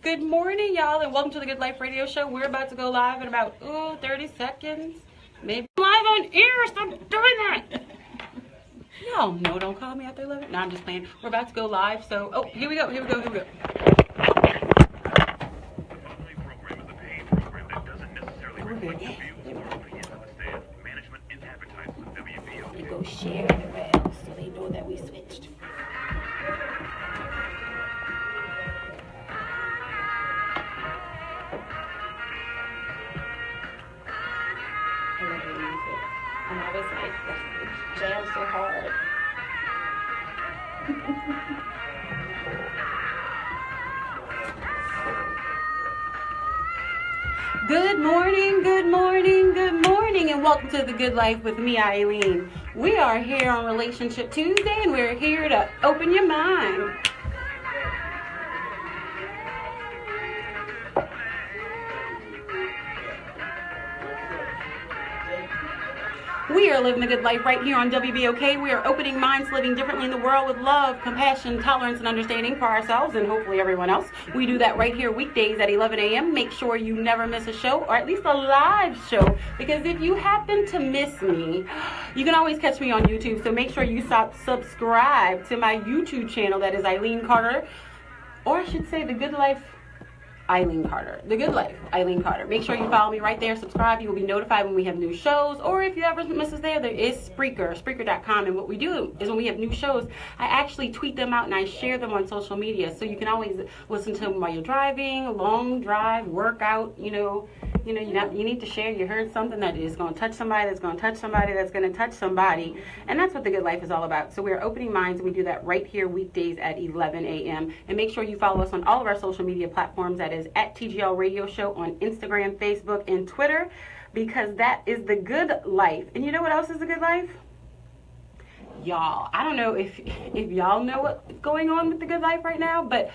Good morning, y'all, and welcome to the Good Life Radio Show. We're about to go live in about 30 seconds. Maybe live on air. Stop doing that. Y'all know, don't call me after 11. No, I'm just playing. We're about to go live, so here we go. The program is a paid program that doesn't necessarily reflect the views or opinions of the staff, management, and advertisers of WBO. You go share it around so they know that we switched. I love the music. I'm always like, it jams so hard. Good morning, good morning, good morning, and welcome to The Good Life with me, Eileen. We are here on Relationship Tuesday, and we're here to open your mind. We are living the good life right here on WBOK. We are opening minds, living differently in the world with love, compassion, tolerance, and understanding for ourselves and hopefully everyone else. We do that right here weekdays at 11 a.m. Make sure you never miss a show, or at least a live show, because if you happen to miss me, you can always catch me on YouTube. So make sure you subscribe to my YouTube channel. That is Eileen Carter, or I should say The Good Life Eileen Carter. The Good Life, Eileen Carter. Make sure you follow me right there. Subscribe. You will be notified when we have new shows. Or if you ever miss us there is Spreaker, Spreaker.com. And what we do is when we have new shows, I actually tweet them out and I share them on social media. So you can always listen to them while you're driving, long drive, workout, you need to share. You heard something that is going to touch somebody, that's going to touch somebody, that's going to touch somebody. And that's what The Good Life is all about. So we're opening minds, and we do that right here weekdays at 11 a.m. And make sure you follow us on all of our social media platforms. That is at TGL Radio Show on Instagram, Facebook, and Twitter, because that is The Good Life. And you know what else is The Good Life? Y'all, I don't know if y'all know what's going on with The Good Life right now, but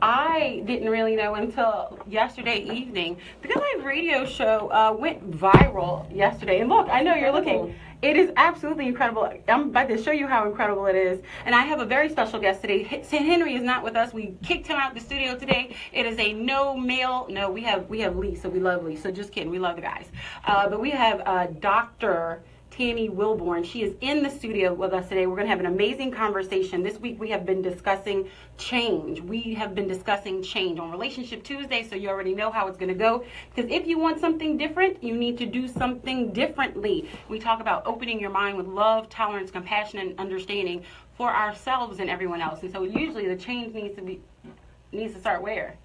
I didn't really know until yesterday evening. The Good Life Radio Show went viral yesterday. And look, I know you're looking. It is absolutely incredible. I'm about to show you how incredible it is. And I have a very special guest today. St. Henry is not with us. We kicked him out of the studio today. It is a no, we have Lee, so we love Lee. So just kidding, we love the guys. But we have Dr. Tammy Wilborn. She is in the studio with us today. We're going to have an amazing conversation. This week we have been discussing change. We have been discussing change on Relationship Tuesday, so you already know how it's going to go. Because if you want something different, you need to do something differently. We talk about opening your mind with love, tolerance, compassion, and understanding for ourselves and everyone else. And so usually the change needs to start where?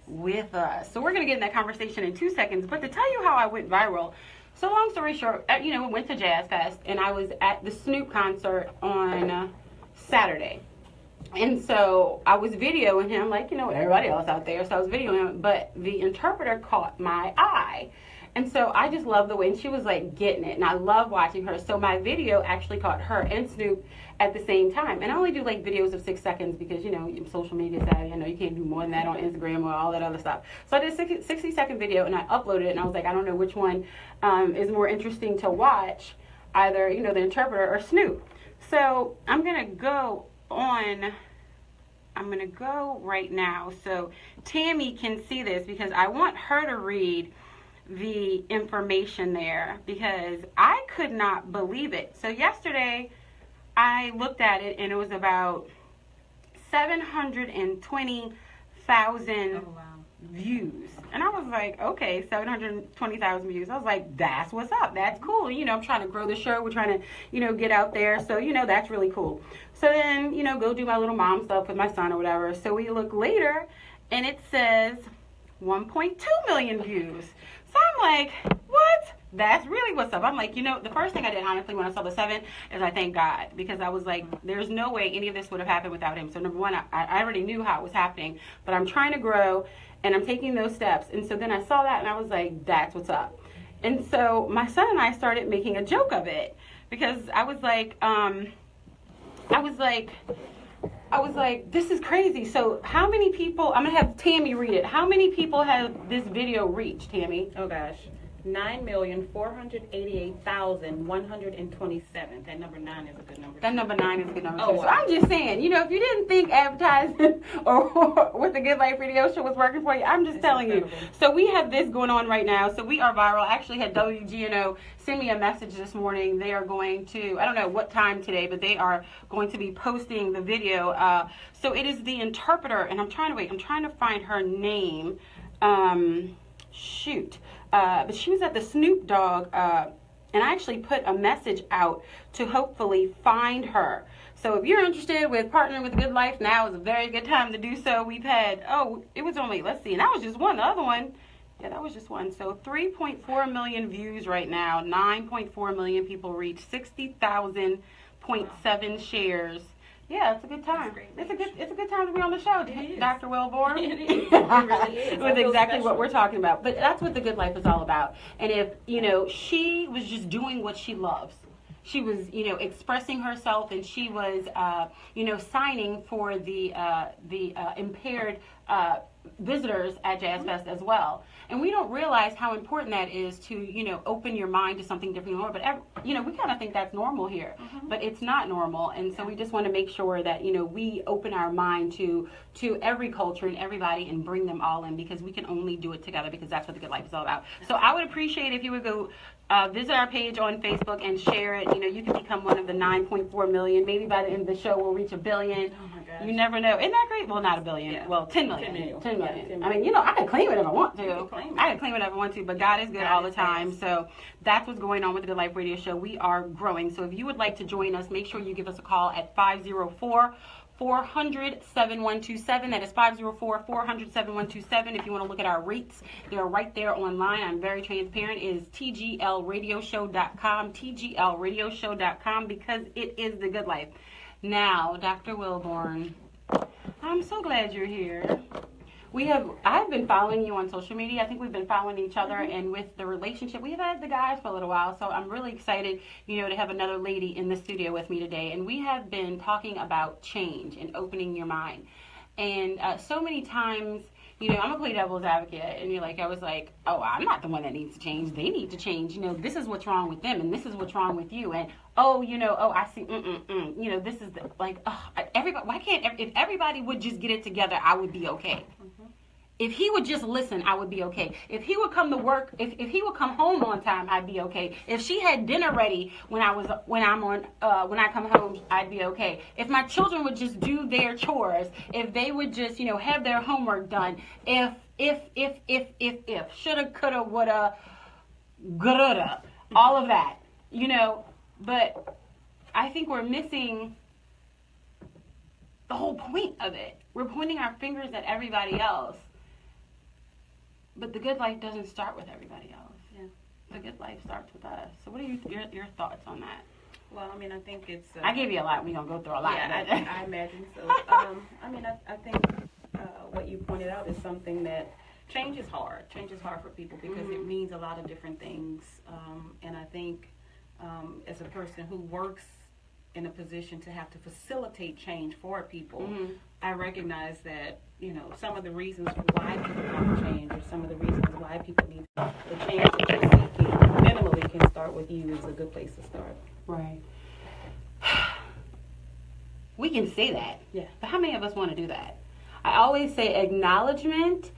With us. So we're going to get in that conversation in 2 seconds. But to tell you how I went viral, so long story short, we went to Jazz Fest, and I was at the Snoop concert on Saturday. And so I was videoing him like, everybody else out there. So I was videoing him, but the interpreter caught my eye. And so I just love the way, and she was like getting it, and I love watching her. So my video actually caught her and Snoop at the same time. And I only do like videos of 6 seconds because, social media savvy. I know you can't do more than that on Instagram or all that other stuff. So I did a 60-second video, and I uploaded it, and I was like, I don't know which one is more interesting to watch, either, the interpreter or Snoop. So I'm going to go right now so Tammy can see this, because I want her to read the information there, because I could not believe it. So yesterday I looked at it, and it was about 720,000 views. And I was like, okay, 720,000 views. I was like, that's what's up. That's cool. I'm trying to grow the show. We're trying to, get out there. So, that's really cool. So then, go do my little mom stuff with my son or whatever. So we look later, and it says 1.2 million views. So I'm like, what? That's really what's up. I'm like, the first thing I did, honestly, when I saw the 7 is I thank God, because I was like, there's no way any of this would have happened without him. So number one, I already knew how it was happening, but I'm trying to grow, and I'm taking those steps. And so then I saw that, and I was like, that's what's up. And so my son and I started making a joke of it, because I was like, this is crazy. So how many people, I'm going to have Tammy read it. How many people have this video reached, Tammy? Oh gosh. 9,488,127. That number 9 is a good number. That number 9 is a good number. Oh, too. So I'm just saying, you know, if you didn't think advertising or with the Good Life Radio Show was working for you, I'm just telling you. So we have this going on right now. So we are viral. I actually had WGNO send me a message this morning. They are going to, I don't know what time today, but they are going to be posting the video. So it is the interpreter, and I'm trying to find her name. But she was at the Snoop Dogg, and I actually put a message out to hopefully find her. So if you're interested with partnering with Good Life, now is a very good time to do so. We've had, it was only, let's see, and that was just one. The other one, yeah, that was just one. So 3.4 million views right now, 9.4 million people reached, 60,000.7 shares. Yeah, it's a good time. It's a good time to be on the show, Dr. Wilborn. It is. It really is. With exactly what we're talking about. But that's what the Good Life is all about. And if, you know, she was just doing what she loves. She was, you know, expressing herself, and she was, you know, signing for the impaired visitors at Jazz Fest as well. And we don't realize how important that is to, you know, open your mind to something different. But, you know, we kind of think that's normal here, but it's not normal. And so we just want to make sure that, you know, we open our mind to every culture and everybody and bring them all in, because we can only do it together, because that's what the Good Life is all about. So I would appreciate if you would go visit our page on Facebook and share it. You know, you can become one of the 9.4 million. Maybe by the end of the show, we'll reach 1 billion. Oh my gosh. You never know. Isn't that great? Well, not 1 billion. Yeah. Well, 10 million. 10 million. 10 million. Yeah, 10 I mean, you know, I can claim it if I want to. You can claim it. I can claim it if I want to, but God is good all the time. fast. So that's what's going on with the Good Life Radio Show. We are growing. So if you would like to join us, make sure you give us a call at 504-400-7127. That is 504-400-7127. If you want to look at our rates, they're right there online. I'm very transparent. It is tglradioshow.com, tglradioshow.com, because it is the Good Life. Now, Dr. Wilborn, I'm so glad you're here. I've been following you on social media. I think we've been following each other, and with the relationship, we've had the guys for a little while, so I'm really excited, you know, to have another lady in the studio with me today. And we have been talking about change and opening your mind. And so many times, you know, I'm a play devil's advocate, and I was like, oh, I'm not the one that needs to change. They need to change. You know, this is what's wrong with them, and this is what's wrong with you. And, I see, you know, this is everybody, if everybody would just get it together, I would be okay. If he would just listen, I would be okay. If he would come to work, if he would come home on time, I'd be okay. If she had dinner ready when I come home, I'd be okay. If my children would just do their chores, if they would just, you know, have their homework done, if, shoulda, coulda, woulda, coulda, all of that, you know. But I think we're missing the whole point of it. We're pointing our fingers at everybody else. But the Good Life doesn't start with everybody else. Yeah. The Good Life starts with us. So what are your thoughts on that? Well, I mean, I think it's... I gave you a lot. We're going to go through a lot. Yeah, I imagine so. I mean, I think what you pointed out is something that change is hard. Change is hard for people because it means a lot of different things. And I think as a person who works in a position to have to facilitate change for people, I recognize that, you know, some of the reasons why people want to change, or some of the reasons why people need the change that you're seeking minimally can start with you is a good place to start. Right. We can say that. Yeah. But how many of us want to do that? I always say acknowledgement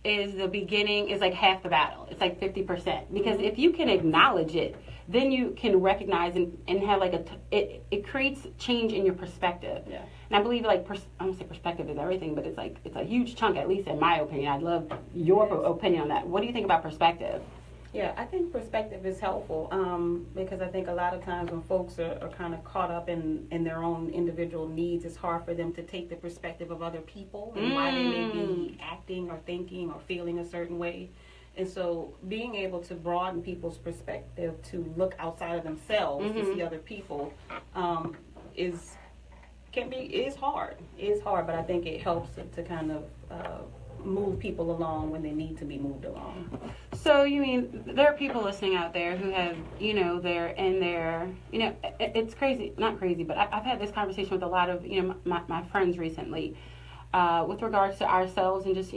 is the beginning, is like half the battle. It's like 50%. Because if you can acknowledge it, then you can recognize and have like it creates change in your perspective. Yeah. And I believe I don't say perspective is everything, but it's a huge chunk, at least in my opinion. I'd love your opinion on that. What do you think about perspective? Yeah, I think perspective is helpful because I think a lot of times when folks are kind of caught up in their own individual needs, it's hard for them to take the perspective of other people and why they may be acting or thinking or feeling a certain way. And so being able to broaden people's perspective to look outside of themselves to see other people is hard. It's hard, but I think it helps to kind of move people along when they need to be moved along. So you mean there are people listening out there who have, you know, it's crazy, not crazy, but I've had this conversation with a lot of, you know, my friends recently. with regards to ourselves and just,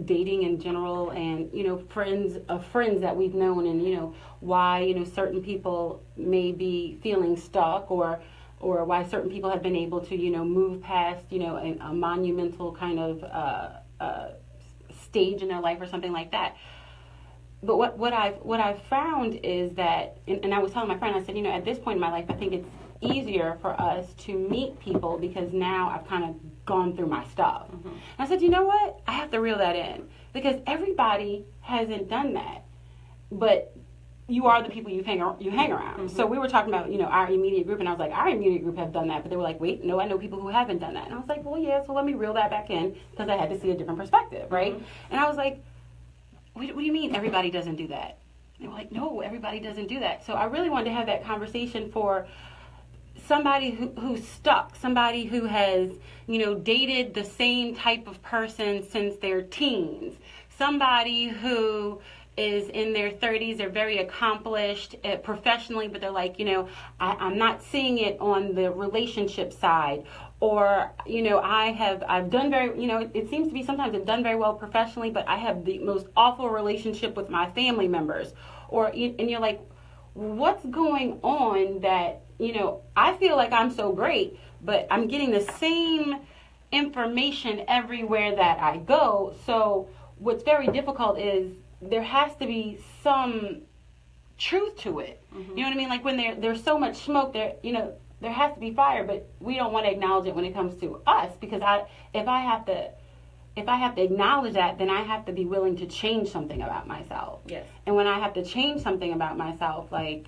dating in general and, friends that we've known and, why, certain people may be feeling stuck or why certain people have been able to, move past, a monumental kind of stage in their life or something like that. But what I've found is that, and I was telling my friend, I said, at this point in my life, I think it's easier for us to meet people because now I've kind of gone through my stuff. Mm-hmm. And I said, you know what? I have to reel that in because everybody hasn't done that. But you are the people you hang around. Mm-hmm. So we were talking about, our immediate group, and I was like, our immediate group have done that. But they were like, wait, no, I know people who haven't done that. And I was like, well, yeah, so let me reel that back in because I had to see a different perspective, right? Mm-hmm. And I was like, what do you mean everybody doesn't do that? And they were like, no, everybody doesn't do that. So I really wanted to have that conversation for somebody who's stuck, somebody who has, dated the same type of person since their teens, somebody who is in their 30s, they're very accomplished professionally, but they're like, I'm not seeing it on the relationship side. Or, I've done very, it seems to be sometimes I've done very well professionally, but I have the most awful relationship with my family members. And you're like, what's going on that, I feel like I'm so great, but I'm getting the same information everywhere that I go. So what's very difficult is there has to be some truth to it. Mm-hmm. You know what I mean? Like when there's so much smoke there, there has to be fire, but we don't want to acknowledge it when it comes to us because if I have to acknowledge that, then I have to be willing to change something about myself. Yes. And when I have to change something about myself, like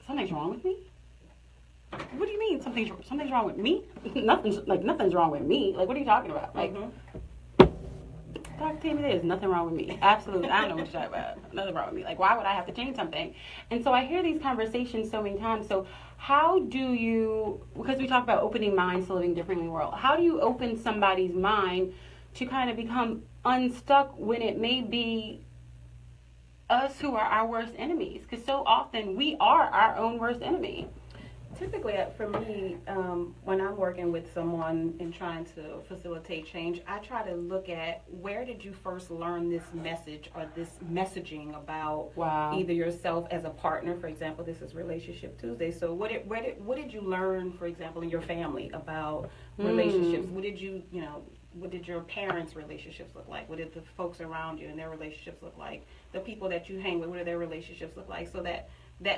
something's wrong with me. What do you mean something's wrong with me? Nothing's wrong with me. Like, what are you talking about? Like, Dr. Tammy, there's nothing wrong with me. Absolutely. I don't know what you're talking about. Nothing wrong with me. Like, why would I have to change something? And so I hear these conversations so many times. So how do you, because we talk about opening minds to living differently in the world, how do you open somebody's mind to kind of become unstuck when it may be us who are our worst enemies? Because so often we are our own worst enemy. Typically, for me, when I'm working with someone and trying to facilitate change, I try to look at where did you first learn this message or this messaging about either yourself as a partner. For example, this is Relationship Tuesday. So what did you learn, for example, in your family about relationships? What did what did your parents' relationships look like? What did the folks around you and their relationships look like? The people that you hang with, what do their relationships look like? So that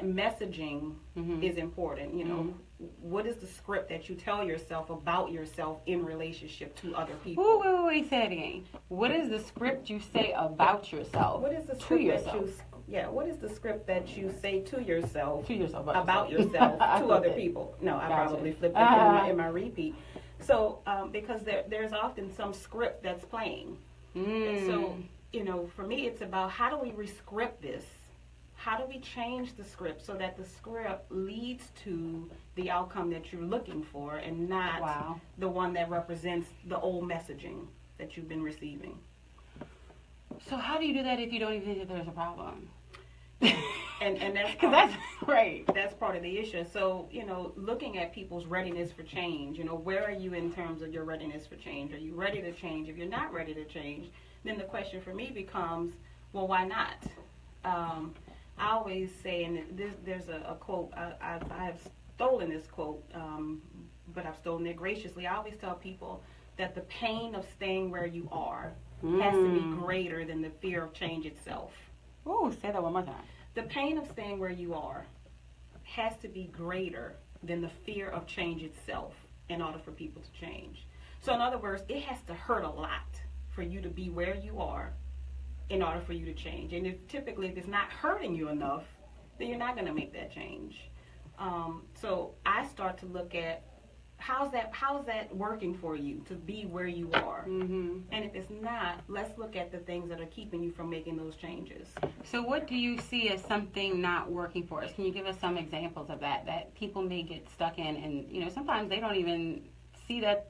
messaging is important. What is the script that you tell yourself about yourself in relationship to other people? Wait, say it again. What is the script you say about yourself? What is the script what is the script that you say to yourself about yourself to other people? No, I probably flipped it in my repeat. So, because there's often some script that's playing. And so, for me, it's about how do we rescript this? How do we change the script so that the script leads to the outcome that you're looking for and not the one that represents the old messaging that you've been receiving? So how do you do that if you don't even think that there's a problem? And that's right. That's part of the issue. So, looking at people's readiness for change, where are you in terms of your readiness for change? Are you ready to change? If you're not ready to change, then the question for me becomes, well, why not? I always say, and there's a quote, I have stolen this quote, but I've stolen it graciously. I always tell people that the pain of staying where you are has to be greater than the fear of change itself. Oh, say that one more time. The pain of staying where you are has to be greater than the fear of change itself in order for people to change. So in other words, it has to hurt a lot for you to be where you are in order for you to change. And if it's not hurting you enough, then you're not going to make that change. So I start to look at how's that working for you to be where you are. And if it's not, let's look at the things that are keeping you from making those changes. So what do you see as something not working for us? Can you give us some examples of that people may get stuck in, and sometimes they don't even see that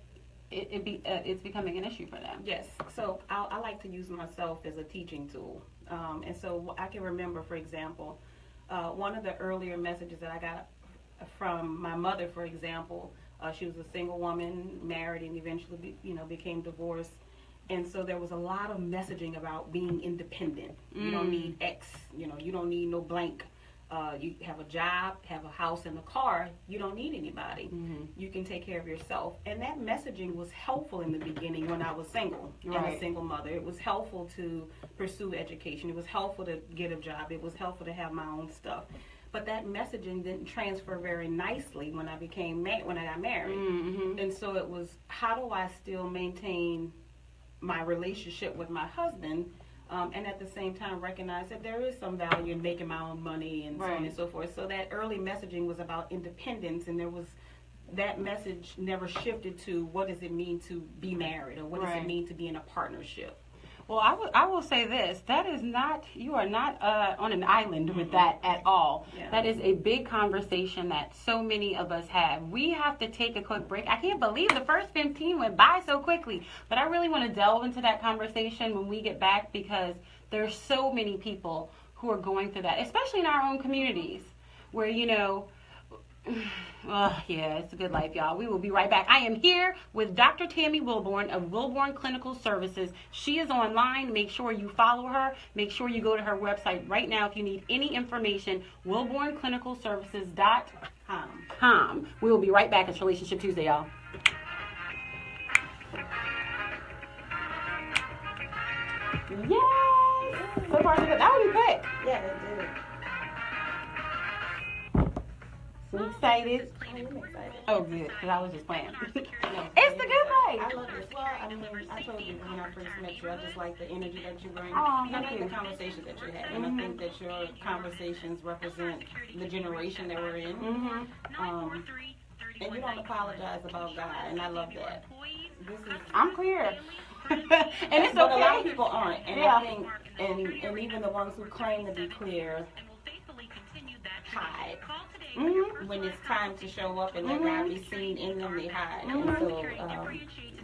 it's becoming an issue for them? Yes. So I like to use myself as a teaching tool. And so I can remember, for example, one of the earlier messages that I got from my mother, for example, She was a single woman, married, and eventually, became divorced. And so there was a lot of messaging about being independent. You don't need X, you don't need no blank. You have a job, have a house and a car. You don't need anybody. You can take care of yourself. And that messaging was helpful in the beginning when I was single and a single mother. It was helpful to pursue education. It was helpful to get a job. It was helpful to have my own stuff. But that messaging didn't transfer very nicely when I got married. And so it was, how do I still maintain my relationship with my husband, and at the same time recognize that there is some value in making my own money and so on and so forth. So that early messaging was about independence, and that message never shifted to what does it mean to be married, or what does it mean to be in a partnership. Well, I will say this. You are not on an island with that at all. Yeah. That is a big conversation that so many of us have. We have to take a quick break. I can't believe the first 15 went by so quickly. But I really want to delve into that conversation when we get back, because there's so many people who are going through that, especially in our own communities, where, it's a good life, y'all. We will be right back. I am here with Dr. Tammy Wilborn of Wilborn Clinical Services. She is online. Make sure you follow her. Make sure you go to her website right now if you need any information, wilbornclinicalservices.com. We will be right back. It's Relationship Tuesday, y'all. Yes! So far, so good. That was quick. Yeah, it did. So excited. I am excited. Oh, good, because I was just playing. No, It's the good life. I love this. Well, I told you when I first met you, I just like the energy that you bring. Oh, and I like the conversations that you have. And I think that your conversations represent the generation that we're in. And you don't apologize about God, and I love that. I'm clear. And it's but okay. a lot of people aren't. And I think, and even the ones who claim to be clear hide. When it's time to show up and let God be seen in them, they hide. And so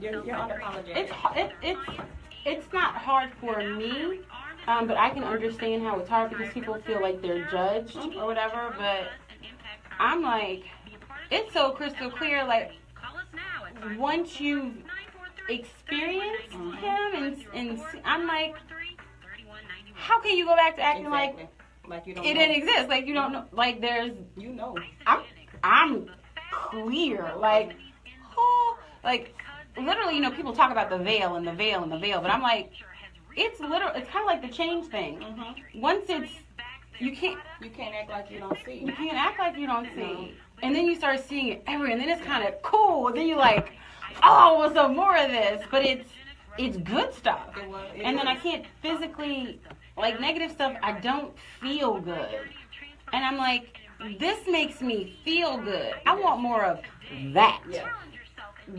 you're unapologetic. It's not hard for me, but I can understand how it's hard because people feel like they're judged or whatever. But I'm like, it's so crystal clear. Like, once you experience him, and I'm like, how can you go back to acting like you don't know. Didn't exist? Like, you don't know. Like, there's, I'm clear. Like, literally, people talk about the veil and the veil and the veil, but I'm like, it's kind of like the change thing. Once you can't act like you don't see. You can't act like you don't see. And then you start seeing it everywhere, and then it's kind of cool. And then you're like, oh, what's some more of this? But it's good stuff. And then I can't physically, like, negative stuff, I don't feel good. And I'm like, this makes me feel good. I want more of that. Yeah.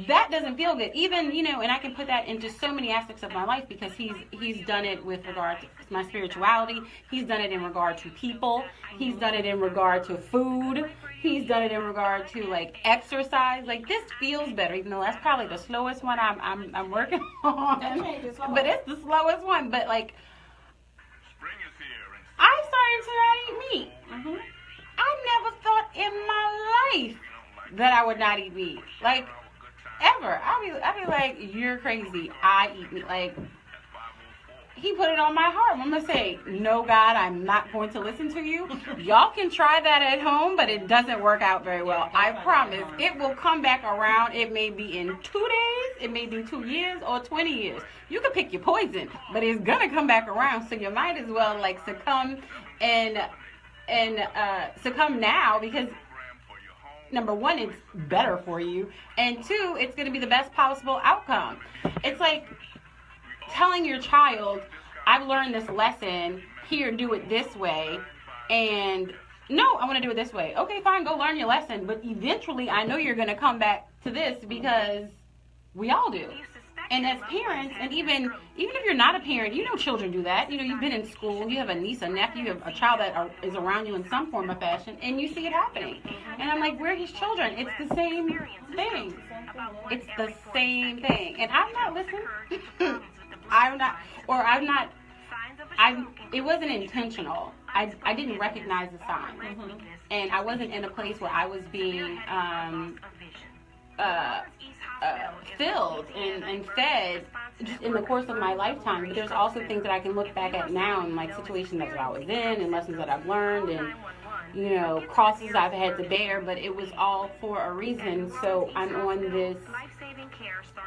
That doesn't feel good. Even, and I can put that into so many aspects of my life, because he's done it with regard to my spirituality. He's done it in regard to people. He's done it in regard to food. He's done it in regard to, like, exercise. Like, this feels better, even though that's probably the slowest one I'm working on. But it's the slowest one. But, like, I started to not eat meat. I never thought in my life that I would not eat meat. Like, ever. I'll be like, you're crazy. I eat meat. Like, he put it on my heart. I'm going to say, no, God, I'm not going to listen to you. Y'all can try that at home, but it doesn't work out very well. I promise. It will come back around. It may be in 2 days. It may be 2 years or 20 years. You can pick your poison, but it's going to come back around. So you might as well, like, succumb succumb now, because number one, it's better for you, and two, it's going to be the best possible outcome. It's like telling your child, I've learned this lesson, here, do it this way, and no, I want to do it this way. Okay, fine, go learn your lesson, but eventually I know you're going to come back to this, because we all do. And as parents, and even if you're not a parent, children do that. You've been in school, you have a niece, a nephew, you have a child that is around you in some form or fashion, and you see it happening. And I'm like, we're his children. It's the same thing. It's the same thing. And I'm not listening. It wasn't intentional. I didn't recognize the signs. And I wasn't in a place where I was being filled and fed just in the course of my lifetime. But there's also things that I can look back at now and like situations that I was in and lessons that I've learned and, you know, crosses I've had to bear, but it was all for a reason. So I'm on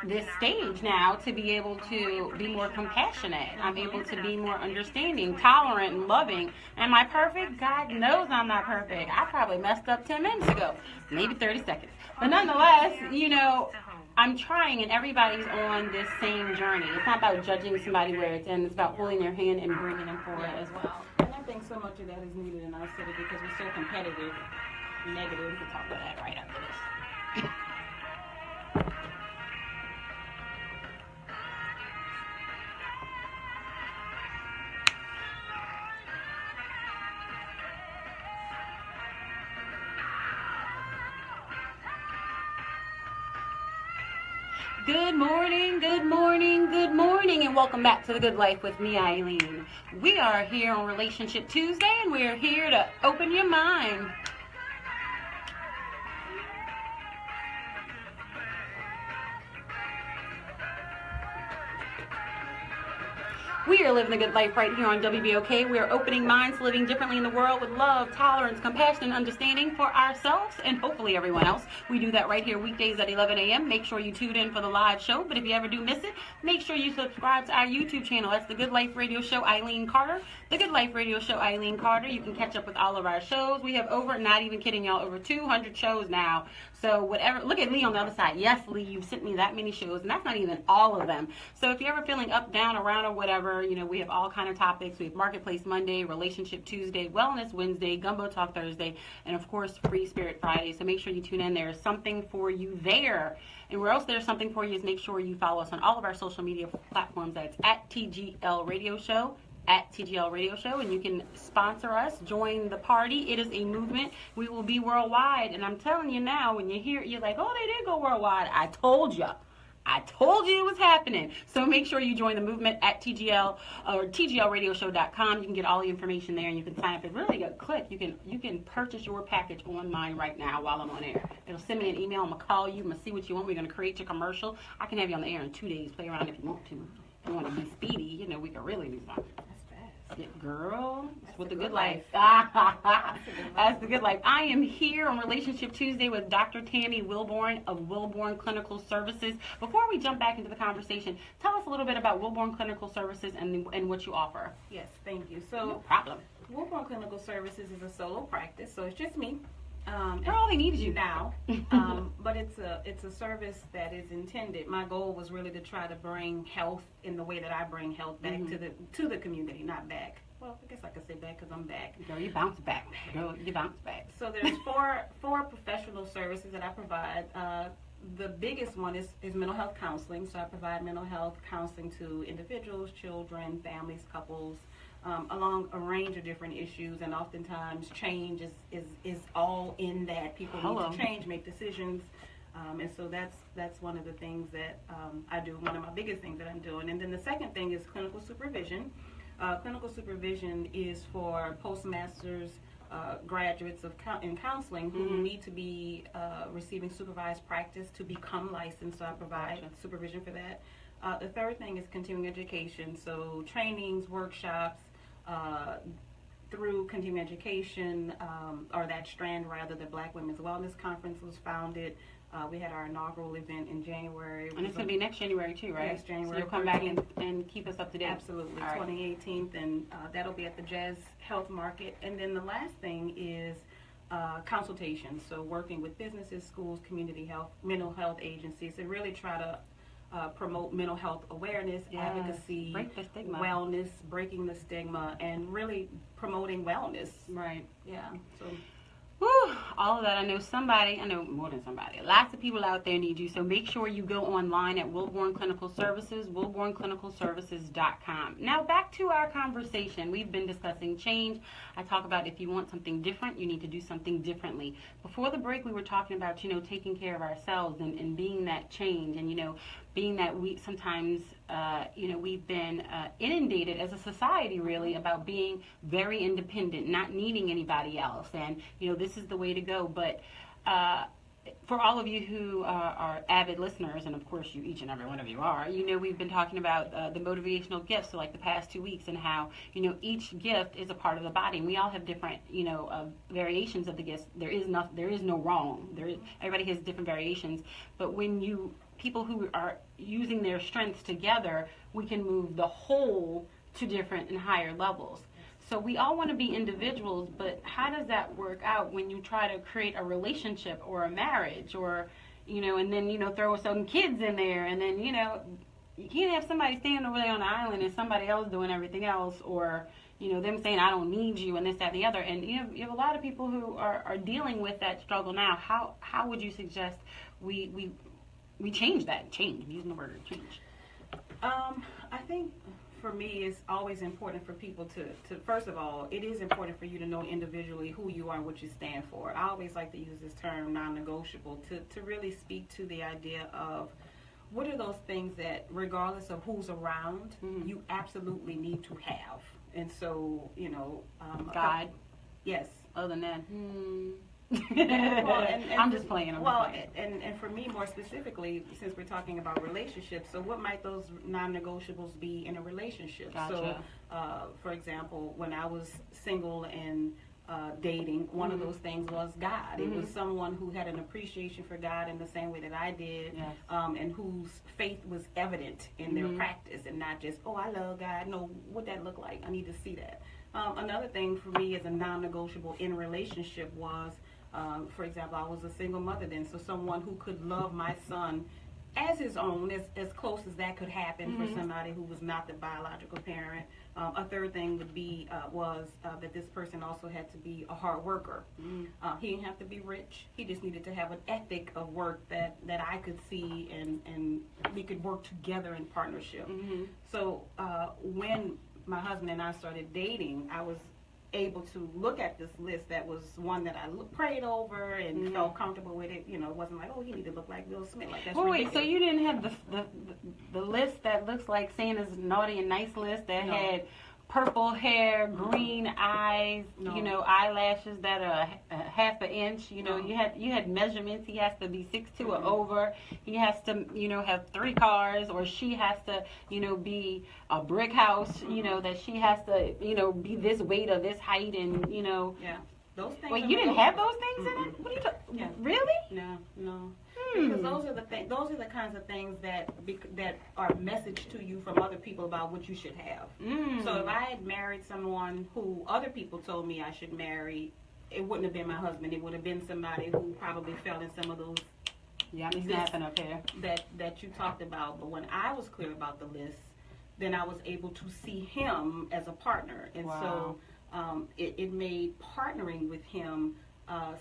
this stage now to be able to be more compassionate. I'm able to be more understanding, tolerant, and loving. Am I perfect? God knows I'm not perfect. I probably messed up 10 minutes ago, maybe 30 seconds. But nonetheless, you know, I'm trying, and everybody's on this same journey. It's not about judging somebody where it's in. It's about holding their hand and bringing them forward as well. And I think so much of that is needed in our city because we're so competitive, negative. We'll talk about that right after this. Good morning, good morning, good morning, and welcome back to The Good Life with me, Eileen. We are here on Relationship Tuesday, and we are here to open your mind. We are living the good life right here on WBOK. We are opening minds, living differently in the world with love, tolerance, compassion, and understanding for ourselves and hopefully everyone else. We do that right here weekdays at 11 a.m. Make sure you tune in for the live show. But if you ever do miss it, make sure you subscribe to our YouTube channel. That's The Good Life Radio Show, Eileen Carter. The Good Life Radio Show, Eileen Carter. You can catch up with all of our shows. We have over, not even kidding y'all, over 200 shows now. So whatever, look at Lee on the other side. Yes, Lee, you've sent me that many shows, and that's not even all of them. So if you're ever feeling up, down, around, or whatever, you know, we have all kind of topics. We have Marketplace Monday, Relationship Tuesday, Wellness Wednesday, Gumbo Talk Thursday, and of course, Free Spirit Friday. So make sure you tune in. There's something for you there. And where else there's something for you is make sure you follow us on all of our social media platforms. That's at TGL Radio Show. At TGL Radio Show, and you can sponsor us, join the party. It is a movement. We will be worldwide, and I'm telling you now, when you hear it, you're like, oh, they did go worldwide. I told you it was happening. So make sure you join the movement at TGL or TGLradioshow.com. You can get all the information there, and you can sign up. It's really a click. You can purchase your package online right now while I'm on air. It'll send me an email. I'm gonna call you. I'm gonna see what you want. We're gonna create your commercial. I can have you on the air in 2 days. Play around if you want to. If you want to be speedy, you know, we can really do something. Yeah, girl, that's what the good life. That's the good life. I am here on Relationship Tuesday with Dr. Tammy Wilborn of Wilborn Clinical Services. Before we jump back into the conversation, tell us a little bit about Wilborn Clinical Services and what you offer. Yes, thank you. So, no problem. Wilborn Clinical Services is a solo practice, so it's just me. All they need is you now. But it's a service that is intended. My goal was really to try to bring health in the way that I bring health back to the community, not back. Well, I guess I could say back because I'm back. Girl, you bounce back. Girl, you bounce back. So there's four professional services that I provide. The biggest one is mental health counseling. So I provide mental health counseling to individuals, children, families, couples, along a range of different issues, and oftentimes change is all in that. People need to change, make decisions, and so that's one of the things that I do, one of my biggest things that I'm doing. And then the second thing is clinical supervision. Clinical supervision is for postmasters, graduates in counseling who need to be receiving supervised practice to become licensed, so I provide supervision for that. The third thing is continuing education, so trainings, workshops, through continuing education, or that strand rather, the Black Women's Wellness Conference was founded. We had our inaugural event in January. And it's going to be next January too, right? Yes, January. So you'll come back and keep us up to date. Absolutely, right. 2018th, and that'll be at the Jazz Health Market. And then the last thing is consultation, so working with businesses, schools, community health, mental health agencies, and really try to promote mental health awareness, advocacy, break the stigma. Wellness, breaking the stigma, and really promoting wellness. Right. Yeah. So. Whew, all of that. I know more than somebody. Lots of people out there need you. So make sure you go online at Wilborn Clinical Services, wilbornclinicalservices.com. Now back to our conversation. We've been discussing change. I talk about if you want something different, you need to do something differently. Before the break, we were talking about, taking care of ourselves and being that change, and, being that we sometimes, we've been inundated as a society, really, about being very independent, not needing anybody else. And, this is the way to go. But for all of you who are avid listeners, and of course you, each and every one of you are, we've been talking about the motivational gifts, so like the past 2 weeks, and how, each gift is a part of the body, and we all have different, variations of the gifts. There is no wrong. Everybody has different variations, but when people who are using their strengths together, we can move the whole to different and higher levels. So we all want to be individuals, but how does that work out when you try to create a relationship or a marriage, or, and then, throw some kids in there, and then, you can't have somebody standing over there on the island and somebody else doing everything else, or, them saying, I don't need you, and this, that, and the other. And you have a lot of people who are dealing with that struggle now. How would you suggest we change that? I'm using the word change. I think for me, it's always important for people to first of all, it is important for you to know individually who you are and what you stand for. I always like to use this term, non-negotiable, to really speak to the idea of what are those things that, regardless of who's around, you absolutely need to have. And so, God. Yes. Other than that, well, I'm just playing. And for me, more specifically, since we're talking about relationships, so what might those non-negotiables be in a relationship? Gotcha. So, for example, when I was single and dating, one of those things was God. It was someone who had an appreciation for God in the same way that I did, yes. And whose faith was evident in their practice, and not just, oh, I love God. No, what that look like? I need to see that. Another thing for me as a non-negotiable in a relationship was, for example, I was a single mother then, so someone who could love my son as his own, as close as that could happen for somebody who was not the biological parent. A third thing would be that this person also had to be a hard worker. He didn't have to be rich. He just needed to have an ethic of work that I could see, and we could work together in partnership. So when my husband and I started dating, I was able to look at this list that was one that I prayed over and felt comfortable with it. It wasn't like, oh, he need to look like Will Smith. Like, that's ridiculous. Wait, so you didn't have the list that looks like Santa's naughty and nice list that had purple hair, green eyes, eyelashes that are a half an inch. You had measurements. He has to be 6'2" or over. He has to, have 3 cars, or she has to, be a brick house. That she has to, be this weight or this height, and Yeah, those things. Wait, you didn't have those things in it? What are you talking? Yeah. Really? No. Because those are the kinds of things that are messaged to you from other people about what you should have. So if I had married someone who other people told me I should marry, it wouldn't have been my husband. It would have been somebody who probably fell in some of those. Yeah, I'm snapping up here. That you talked about. But when I was clear about the list, then I was able to see him as a partner, and so it made partnering with him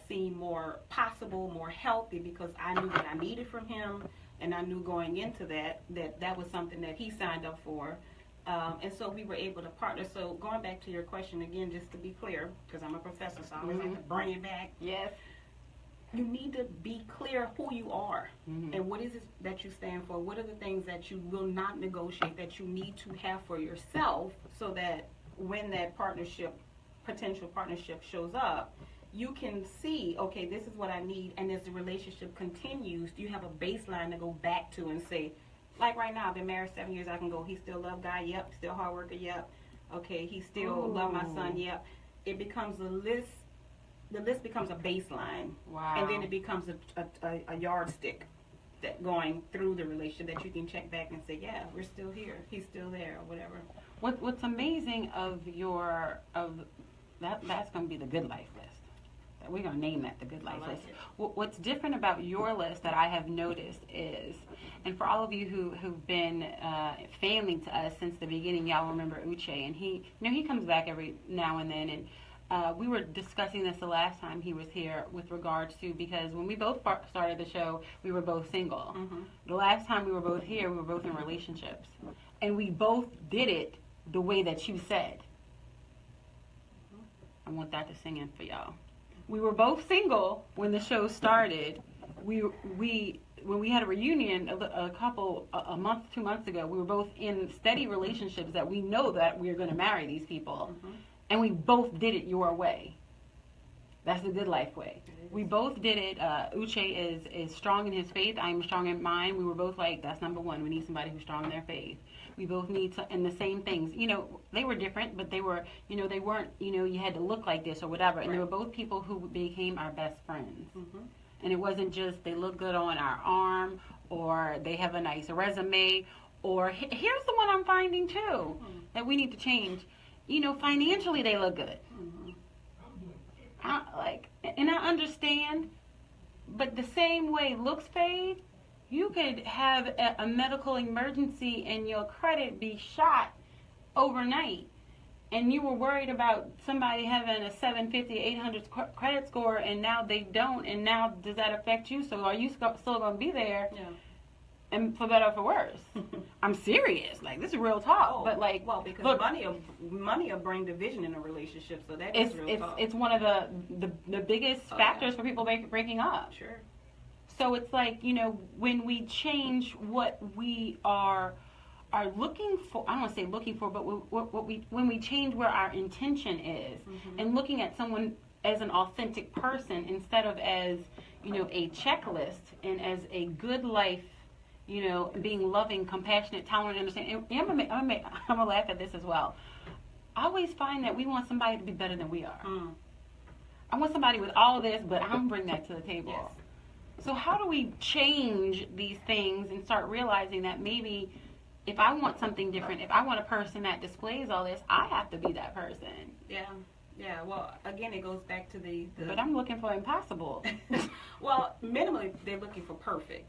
seem more possible, more healthy, because I knew what I needed from him, and I knew going into that was something that he signed up for, and so we were able to partner. So going back to your question again, just to be clear, because I'm a professor, so I always have to bring it back. Yes. You need to be clear who you are and what is it that you stand for. What are the things that you will not negotiate, that you need to have for yourself, so that when that potential partnership shows up, you can see, okay, this is what I need, and as the relationship continues, you have a baseline to go back to and say, like right now, I've been married 7 years, I can go, he still love God, yep, still hard worker, yep, okay, he still love my son, yep. It becomes a list. The list becomes a baseline, and then it becomes a yardstick that going through the relationship that you can check back and say, yeah, we're still here, he's still there, or whatever. What's amazing that's going to be the good life list. We're going to name that the good life list. What's different about your list that I have noticed is, and for all of you who've been family to us since the beginning, y'all remember Uche, and he comes back every now and then, and we were discussing this the last time he was here with regards to, because when we both started the show, we were both single. The last time we were both here, we were both in relationships, and we both did it the way that you said. I want that to sing in for y'all. We were both single when the show started. When we had a reunion a month, 2 months ago, we were both in steady relationships that we know that we are going to marry these people. And we both did it your way. That's the good life way. We both did it. Uche is strong in his faith. I am strong in mine. We were both like, that's number one. We need somebody who's strong in their faith. We both need to, and the same things. You know, they were different, but they were, you know, they weren't, you know, you had to look like this or whatever. And they were both people who became our best friends. Mm-hmm. And it wasn't just they look good on our arm or they have a nice resume or here's the one I'm finding too that we need to change. You know, financially they look good. Mm-hmm. And I understand, but the same way looks fade, you could have a medical emergency and your credit be shot overnight, and you were worried about somebody having a 750, 800 credit score, and now they don't, and now does that affect you? So are you still going to be there? Yeah. And for better or for worse? I'm serious. Like, this is real talk. Oh, but like, well, because look, money will bring division in a relationship. So that is real talk. It's one of the biggest factors for people breaking up. Sure. So it's like, you know, when we change what we are looking for, I don't want to say looking for, but when we change where our intention is, and looking at someone as an authentic person instead of as, you know, a checklist, and as a good life, you know, being loving, compassionate, tolerant, understanding. And I'm gonna laugh at this as well. I always find that we want somebody to be better than we are. I want somebody with all this, but I'm gonna bring that to the table. Yes. So how do we change these things and start realizing that maybe if I want something different, if I want a person that displays all this, I have to be that person. Yeah. Yeah, well, again, it goes back to the But I'm looking for impossible. Well, minimally, they're looking for perfect.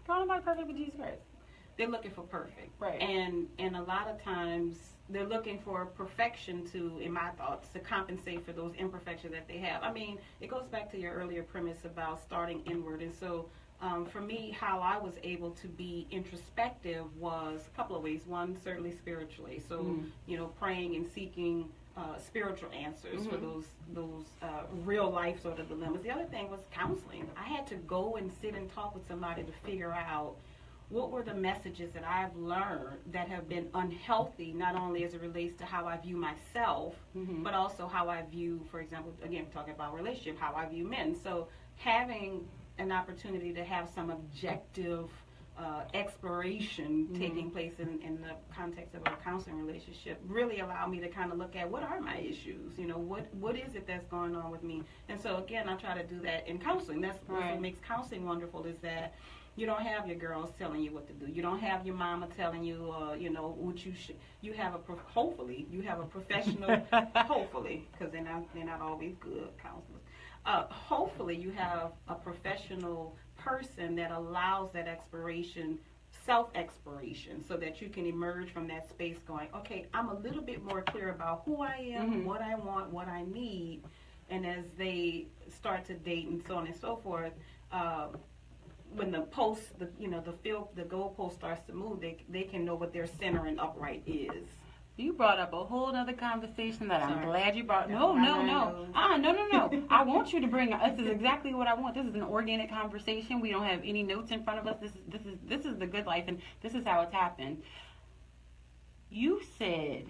Calling about perfect with Jesus Christ. They're looking for perfect. Right. And a lot of times, they're looking for perfection to, in my thoughts, to compensate for those imperfections that they have. I mean, it goes back to your earlier premise about starting inward. And so, for me, how I was able to be introspective was a couple of ways. One, certainly spiritually. So, you know, praying and seeking spiritual answers for those real life sort of dilemmas. The other thing was counseling. I had to go and sit and talk with somebody to figure out what were the messages that I've learned that have been unhealthy, not only as it relates to how I view myself, but also how I view, for example, again, talking about relationship, how I view men. So having an opportunity to have some objective exploration taking place in the context of a counseling relationship really allowed me to kind of look at what are my issues, you know, what is it that's going on with me. And so again, I try to do that in counseling. That's what makes counseling wonderful, is that you don't have your girls telling you what to do. You don't have your mama telling you, you know, what you should. You have hopefully you have a professional, hopefully, because they're not always good counselors. Hopefully you have a professional person that allows that self-exploration, so that you can emerge from that space going, okay, I'm a little bit more clear about who I am, what I want, what I need. And as they start to date and so on and so forth, when the goalpost starts to move, they can know what their center and upright is. You brought up a whole other conversation that I'm glad you brought. No. No. I want you to bring. This is exactly what I want. This is an organic conversation. We don't have any notes in front of us. This is the good life, and this is how it's happened. You said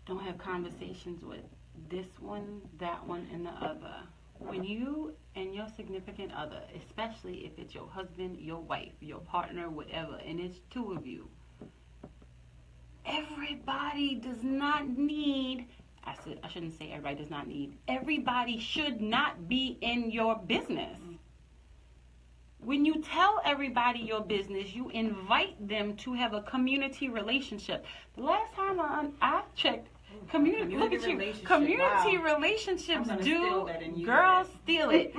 don't have conversations with this one, that one, and the other. When you and your significant other, especially if it's your husband, your wife, your partner, whatever, and it's two of you. Everybody does not need, I shouldn't say everybody does not need, everybody should not be in your business. When you tell everybody your business, you invite them to have a community relationship. The last time I checked, community relationships do, girls steal it.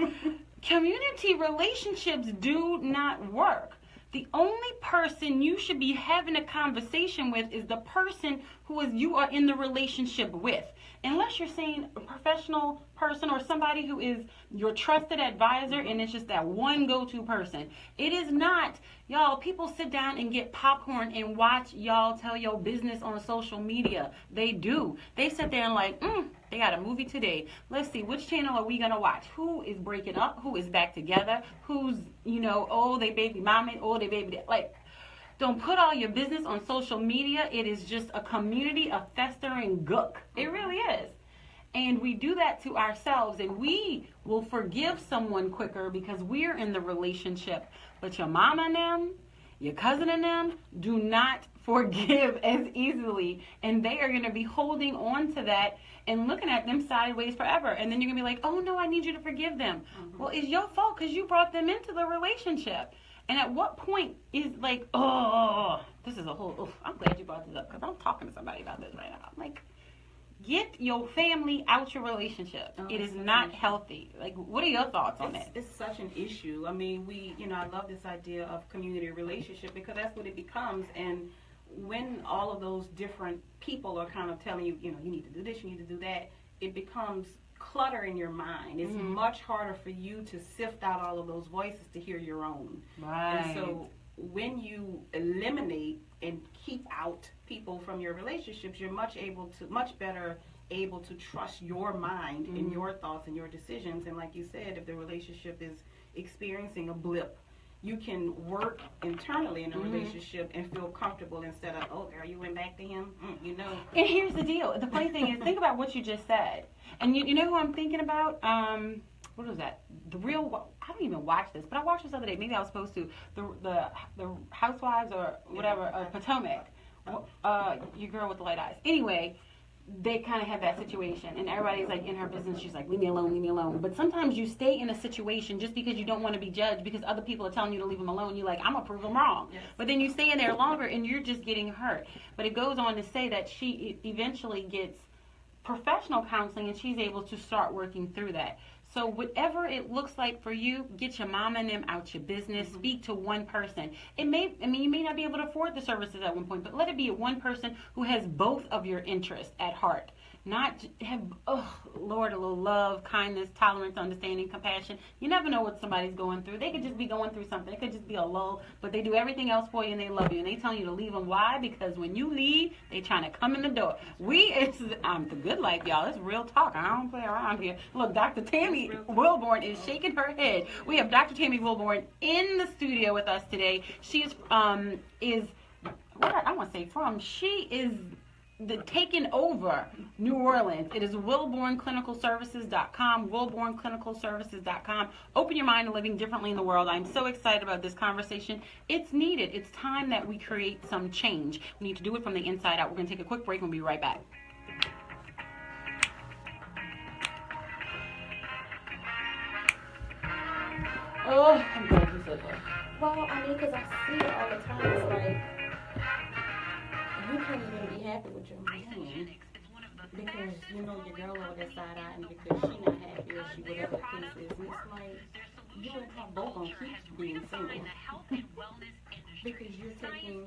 Community relationships do not work. The only person you should be having a conversation with is the person you are in the relationship with. Unless you're saying a professional person or somebody who is your trusted advisor and it's just that one go-to person. It is not, y'all, people sit down and get popcorn and watch y'all tell your business on social media. They do. They sit there and like, they got a movie today. Let's see, which channel are we going to watch? Who is breaking up? Who is back together? Who's, oh, they baby mommy, oh, they baby, like, don't put all your business on social media. It is just a community of festering gook. It really is. And we do that to ourselves, and we will forgive someone quicker because we're in the relationship. But your mama and them, your cousin and them, do not forgive as easily. And they are going to be holding on to that and looking at them sideways forever. And then you're going to be like, oh, no, I need you to forgive them. Well, it's your fault because you brought them into the relationship. And at what point is like, oh, this is a whole, I'm glad you brought this up because I'm talking to somebody about this right now. I'm like, get your family out your relationship. It is not healthy. Like, what are your thoughts on that? It's such an issue. I mean, I love this idea of community relationship because that's what it becomes. And when all of those different people are kind of telling you, you need to do this, you need to do that, it becomes clutter in your mind. It's much harder for you to sift out all of those voices to hear your own. Right. And so when you eliminate and keep out people from your relationships, you're much better able to trust your mind and your thoughts and your decisions. And like you said, if the relationship is experiencing a blip, you can work internally in a relationship and feel comfortable instead of, oh, girl, you went back to him, And here's the deal. The funny thing is, think about what you just said. And you know who I'm thinking about? What was that? I don't even watch this, but I watched this the other day. Maybe I was supposed to. The Housewives or whatever of Potomac. Your girl with the light eyes. Anyway, they kind of had that situation, and everybody's like in her business. She's like, leave me alone, leave me alone. But sometimes you stay in a situation just because you don't want to be judged because other people are telling you to leave them alone. You're like, I'm gonna prove them wrong. Yes. But then you stay in there longer and you're just getting hurt. But it goes on to say that she eventually gets professional counseling and she's able to start working through that. So whatever it looks like for you, get your mom and them out your business. Speak to one person. You may not be able to afford the services at one point, but let it be one person who has both of your interests at heart. Not have, Lord, a little love, kindness, tolerance, understanding, compassion. You never know what somebody's going through. They could just be going through something. It could just be a lull, but they do everything else for you and they love you. And they tell you to leave them. Why? Because when you leave, they trying to come in the door. I'm the good life, y'all. It's real talk. I don't play around here. Look, Dr. Tammy Wilborn is shaking her head. We have Dr. Tammy Wilborn in the studio with us today. She is taking over New Orleans. It is WilbornClinicalServices.com, WilbornClinicalServices.com. Open your mind to living differently in the world. I'm so excited about this conversation. It's needed. It's time that we create some change. We need to do it from the inside out. We're going to take a quick break and we'll be right back. Oh, I'm glad you said that. Well, I mean, because I see it all the time. It's like, you can't even be happy with your man because your girl over there side-eye and because she not happy or she whatever the case is. And it's like, you and her both gonna keep being single because you're taking,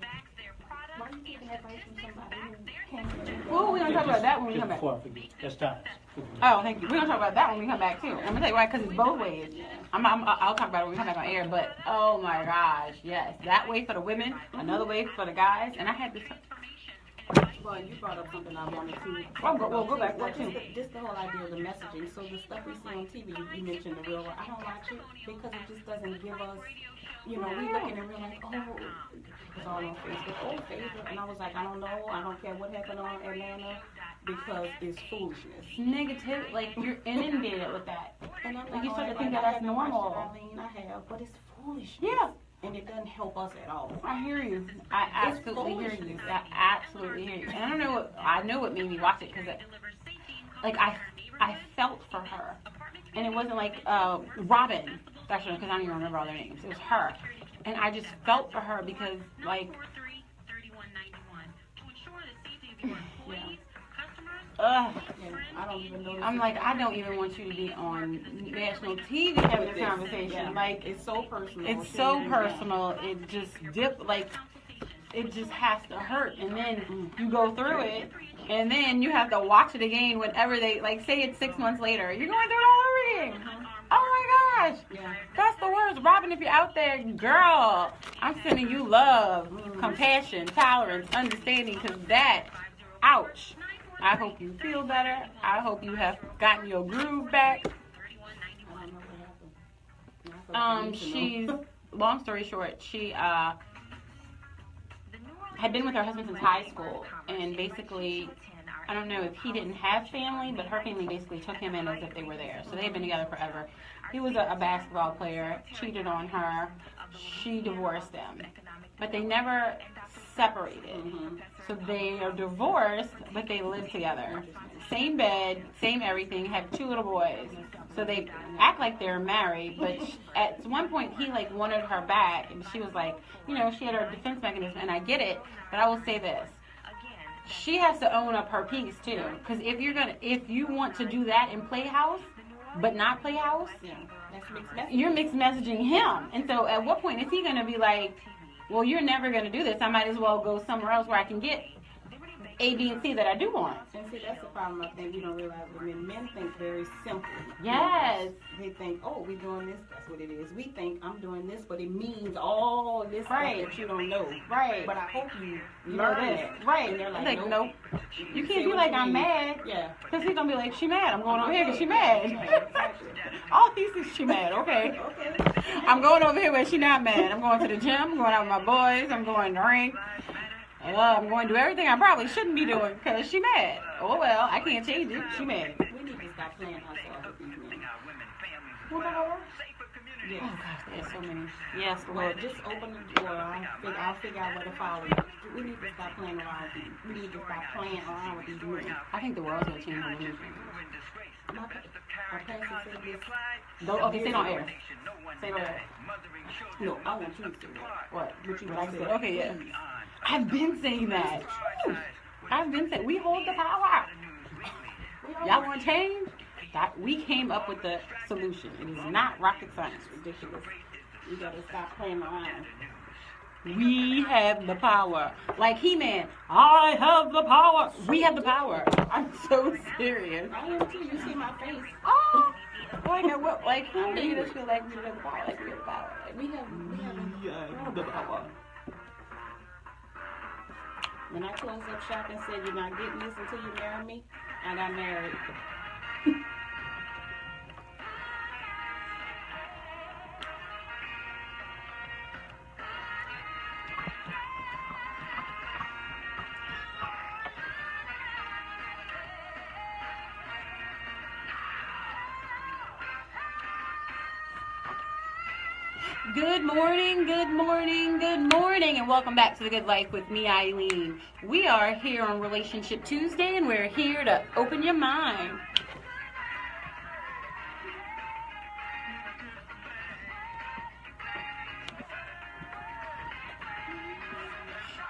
why are you taking advice from somebody who can't? Well, we're gonna talk about that when we come back. That's time. Oh, thank you. We're gonna talk about that when we come back too. I'm gonna tell you why, because it's both ways. I'll talk about it when we come back on air. But oh my gosh, yes, that way for the women, another way for the guys, and I had this. Well, you brought up something I wanted to. We'll go back to too. Just the whole idea of the messaging. So the stuff we see on TV, you mentioned the real world. I don't watch it because it just doesn't give us. We looking and we're like, it's all on Facebook. Facebook. And I was like, I don't know. I don't care what happened on Atlanta because it's foolishness. Negative, like you're inundated with that. And I'm like you start to think that's normal. Eileen, I have, but it's foolishness. Yeah. And it doesn't help us at all. I hear you. I absolutely hear you. I absolutely hear you. And I know what made me watch it because, I felt for her, and it wasn't like Robin, because I don't even remember all their names. It was her, and I just felt for her because, I don't even know. I'm like, I don't even want you to be on national TV having this conversation. Yeah. Like, it's so personal. It's so personal. It just it just has to hurt. And then you go through it, and then you have to watch it again whenever they, say it's 6 months later. You're going through it all over again. Oh my gosh. Yeah. That's the worst. Robin, if you're out there, girl, I'm sending you love, compassion, tolerance, understanding, because that, ouch. I hope you feel better. I hope you have gotten your groove back. She's, long story short, she had been with her husband since high school, and basically I don't know if he didn't have family, but her family basically took him in as if they were there. So they've been together forever. He was a basketball player, cheated on her. She divorced him. But they never separated. So they are divorced, but they live together. Same bed, same everything, have 2 little boys. So they act like they're married, but at one point he like wanted her back, and she was like, you know, she had her defense mechanism, and I get it, but I will say this. She has to own up her piece too, because if you want to do that and play house, but not play house, That's mixed messaging. you're mixed messaging him. And so at what point is he going to be like, well, you're never going to do this, I might as well go somewhere else where I can get A, B, and C that I do want. And see, that's the problem I think we don't realize with men. Men think very simply. Yes. They think, oh, we're doing this, that's what it is. We think I'm doing this, but it means all this Right. stuff that you don't know. Right. But I hope you You learn know this. it. Right. And they're like, Like, nope. nope. You See can't be what like, you I'm mean. mad. Yeah. Because he's going to be like, she mad. I'm going over here because she Yeah, mad. exactly. All he says, she mad. Okay. Okay. I'm going over here where she not mad. I'm going to the gym. I'm going out with my boys. I'm going to drink. I'm going to do everything I probably shouldn't be doing because she mad. Oh, well, I can't change it. She mad. We need to stop playing ourselves with these men. Oh, Yeah. gosh, there's so many. Yes, Well, Lord. just open the door. I'll figure out where to follow you. We need to stop playing around with these. We need to stop playing around with these men. I think the world's going to change on this. My pastor said this. Okay, say it on air. Say it on air. No, I want you to say that. What? What you What I said. said. Okay, yeah. I've been saying that. I've been saying we hold the power. Y'all want change? That we came up with the solution. It is not rocket science. Ridiculous. You gotta stop playing around. We have the power. Like He-Man, I have the power. We have the power. I'm so serious. I am too. You see my face. Oh, like who made us feel like we have the power? Like we have the power. Like, We have the power. When I closed up shop and said you're not getting this until you marry me, I got married. Good morning, good morning, good morning, and welcome back to The Good Life with me, Eileen. We are here on Relationship Tuesday, and we're here to open your mind.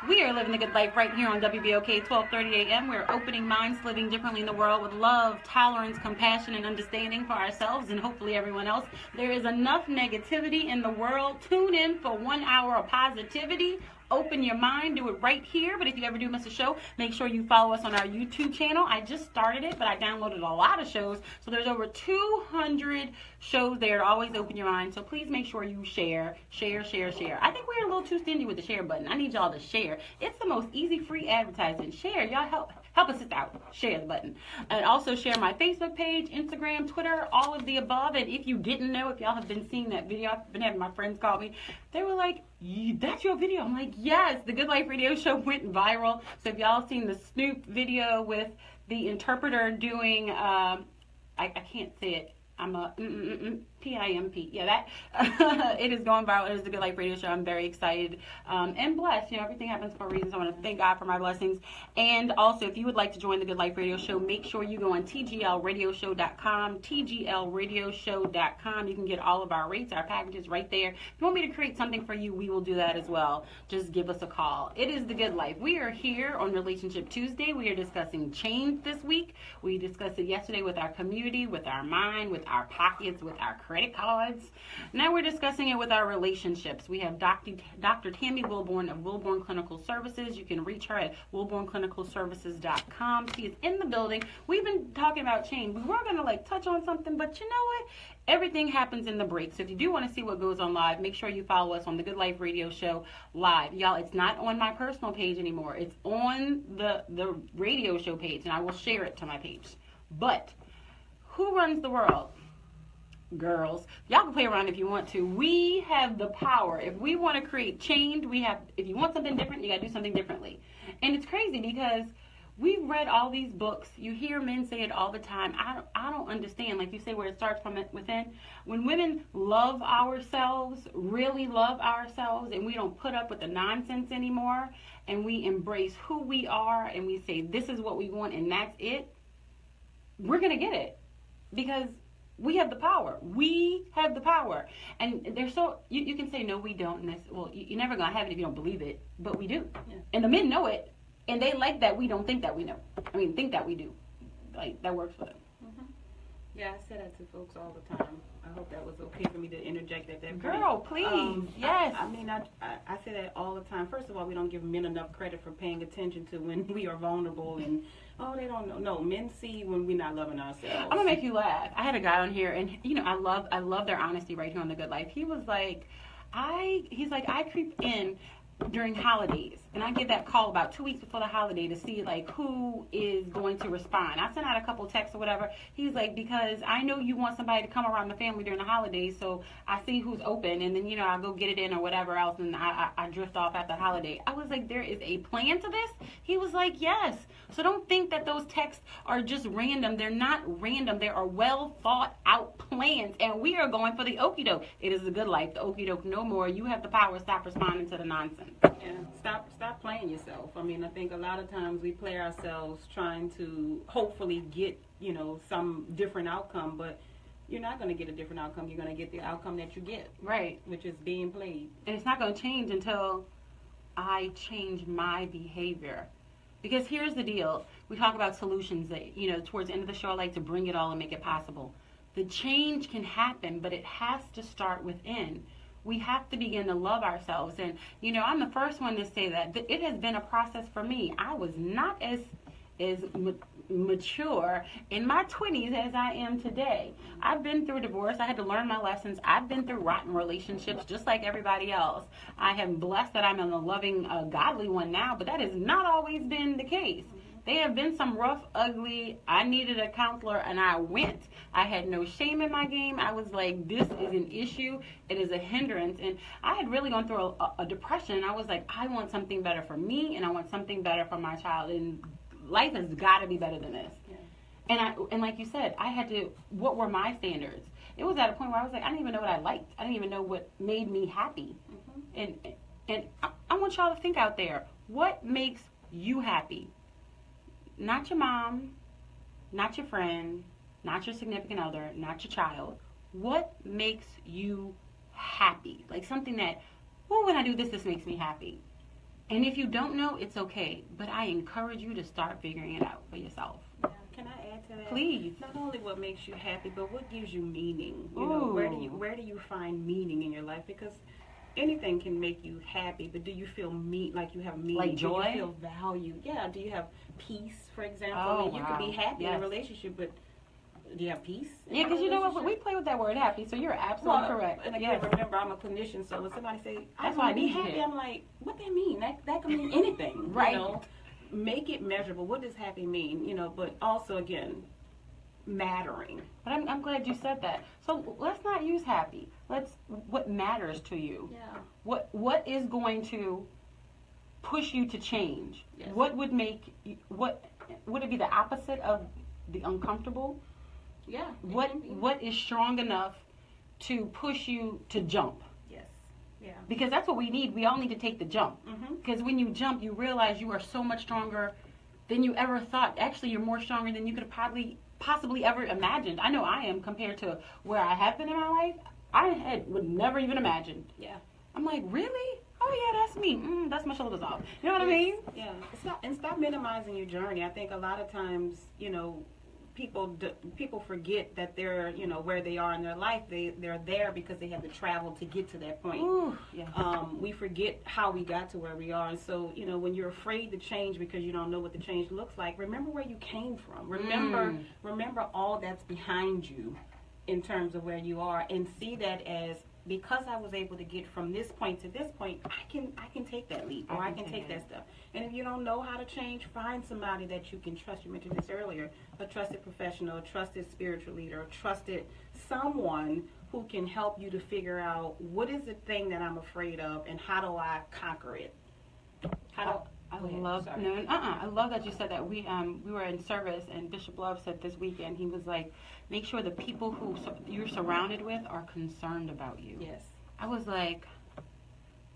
We are living the good life right here on WBOK 1230 AM. We're opening minds, living differently in the world with love, tolerance, compassion, and understanding for ourselves and hopefully everyone else. There is enough negativity in the world. Tune in for 1 hour of positivity. Open your mind, do it right here. But if you ever do miss a show, make sure you follow us on our YouTube channel. I just started it, but I downloaded a lot of shows. So there's over 200 shows there to always open your mind. So please make sure you share. I think we're a little too stingy with the share button. I need y'all to share. It's the most easy free advertisement. Share. Y'all help us out. Share the button. And also share my Facebook page, Instagram, Twitter, all of the above. And if you didn't know, if y'all have been seeing that video, I've been having my friends call me. They were like, that's your video. I'm like, yes, the Good Life radio show went viral. So if y'all seen the Snoop video with the interpreter doing, I can't say it. I'm a PIMP. Yeah, that it is going viral. It is the Good Life radio show. I'm very excited and blessed. You know, everything happens for a reason. So I want to thank God for my blessings. And also, if you would like to join the Good Life radio show, make sure you go on tglradioshow.com, tglradioshow.com. You can get all of our rates, our packages right there. If you want me to create something for you, we will do that as well. Just give us a call. It is the Good Life. We are here on Relationship Tuesday. We are discussing change this week. We discussed it yesterday with our community, with our mind, with our pockets, with our credit cards. Now we're discussing it with our relationships. We have Dr. Tammy Wilborn of Wilborn Clinical Services. You can reach her at wilbornclinicalservices.com. She is in the building. We've been talking about change. We were going to touch on something, but you know what? Everything happens in the break. So if you do want to see what goes on live, make sure you follow us on the Good Life Radio Show live. Y'all, it's not on my personal page anymore. It's on the radio show page, and I will share it to my page. But who runs the world? Girls. Y'all can play around if you want to. We have the power. If we want to create change, if you want something different, you got to do something differently. And it's crazy because We've read all these books. You hear men say it all the time. I don't understand. Like you say, where it starts from within. When women love ourselves, really love ourselves, and we don't put up with the nonsense anymore, and we embrace who we are, and we say, this is what we want, and that's it, we're going to get it. Because we have the power. We have the power. And they're so, you can say, no, we don't. And well, you're never going to have it if you don't believe it. But we do. Yeah. And the men know it. And they like that we don't think that we know. Think that we do. Like, that works for them. Mm-hmm. Yeah, I say that to folks all the time. I hope that was okay for me to interject at that point. Girl, please. Yes. I say that all the time. First of all, we don't give men enough credit for paying attention to when we are vulnerable and, oh, they don't know. No, men see when we're not loving ourselves. I'm going to make you laugh. I had a guy on here, and, I love their honesty right here on The Good Life. He was like, I creep in during holidays, and I get that call about 2 weeks before the holiday to see like who is going to respond. I sent out a couple texts or whatever. He's like, because I know you want somebody to come around the family during the holidays, so I see who's open, and then I'll go get it in or whatever else, and I drift off after the holiday. I was like, there is a plan to this? He was like, yes. So don't think that those texts are just random. They're not random. They are well thought out plans, and we are going for the okie doke. It is The Good Life. The okie doke no more. You have the power. Stop responding to the nonsense. Yeah, stop playing yourself. I think a lot of times we play ourselves trying to hopefully get, some different outcome, but you're not going to get a different outcome. You're going to get the outcome that you get. Right. Which is being played. And it's not going to change until I change my behavior. Because here's the deal. We talk about solutions that, towards the end of the show, I like to bring it all and make it possible. The change can happen, but it has to start within. We have to begin to love ourselves. And, I'm the first one to say that. It has been a process for me. I was not as mature in my 20s as I am today. I've been through divorce. I had to learn my lessons. I've been through rotten relationships just like everybody else. I am blessed that I'm in a loving, godly one now, but that has not always been the case. There have been some rough, ugly, I needed a counselor, and I went. I had no shame in my game. I was like, this is an issue. It is a hindrance. And I had really gone through a depression, and I was like, I want something better for me, and I want something better for my child. And life has got to be better than this. Yeah. And like you said, I had to, what were my standards? It was at a point where I was like, I didn't even know what I liked. I didn't even know what made me happy. Mm-hmm. And I want y'all to think out there, what makes you happy? Not your mom, not your friend, not your significant other, not your child. What makes you happy? Like something that, when I do this, this makes me happy. And if you don't know, it's okay. But I encourage you to start figuring it out for yourself. Yeah. Can I add to that? Please. Not only what makes you happy, but what gives you meaning. Where do you find meaning in your life? Because anything can make you happy, but do you feel like you have meaning? Like joy? Do you feel valued? Yeah. Do you have peace, for example? You could be happy in a relationship, but do you have peace? Yeah, because you know what? We play with that word happy, so you're absolutely correct. And again, remember, I'm a clinician, so when somebody say, that's why I be happy, I'm like, what that mean? That can mean anything. Right. Make it measurable. What does happy mean? But also, again, mattering. But I'm glad you said that. So let's not use happy. What matters to you? Yeah. What is going to push you to change? Yes. What would it be the opposite of the uncomfortable? Yeah. What is strong enough to push you to jump? Yes. Yeah. Because that's what we need. We all need to take the jump. Because when you jump, you realize you are so much stronger than you ever thought. Actually, you're more stronger than you could have possibly ever imagined. I know I am compared to where I have been in my life. Would never even imagined. Yeah. I'm like, really? Oh yeah, that's me. That's my shoulders off. You know what I mean? Yeah. Stop minimizing your journey. I think a lot of times, people forget that they're, where they are in their life. They're there because they have to travel to get to that point. Ooh, yeah. We forget how we got to where we are. And so, when you're afraid to change because you don't know what the change looks like, remember where you came from. Remember all that's behind you in terms of where you are, and see that as, because I was able to get from this point to this point, I can take that leap, or I can take that step. And if you don't know how to change, find somebody that you can trust. You mentioned this earlier, a trusted professional, a trusted spiritual leader, a trusted someone who can help you to figure out what is the thing that I'm afraid of and how do I conquer it. I Go ahead. love Sorry. I love that you said that. We were in service, and Bishop Love said this weekend, he was like, make sure the people who you're surrounded with are concerned about you. Yes. I was like,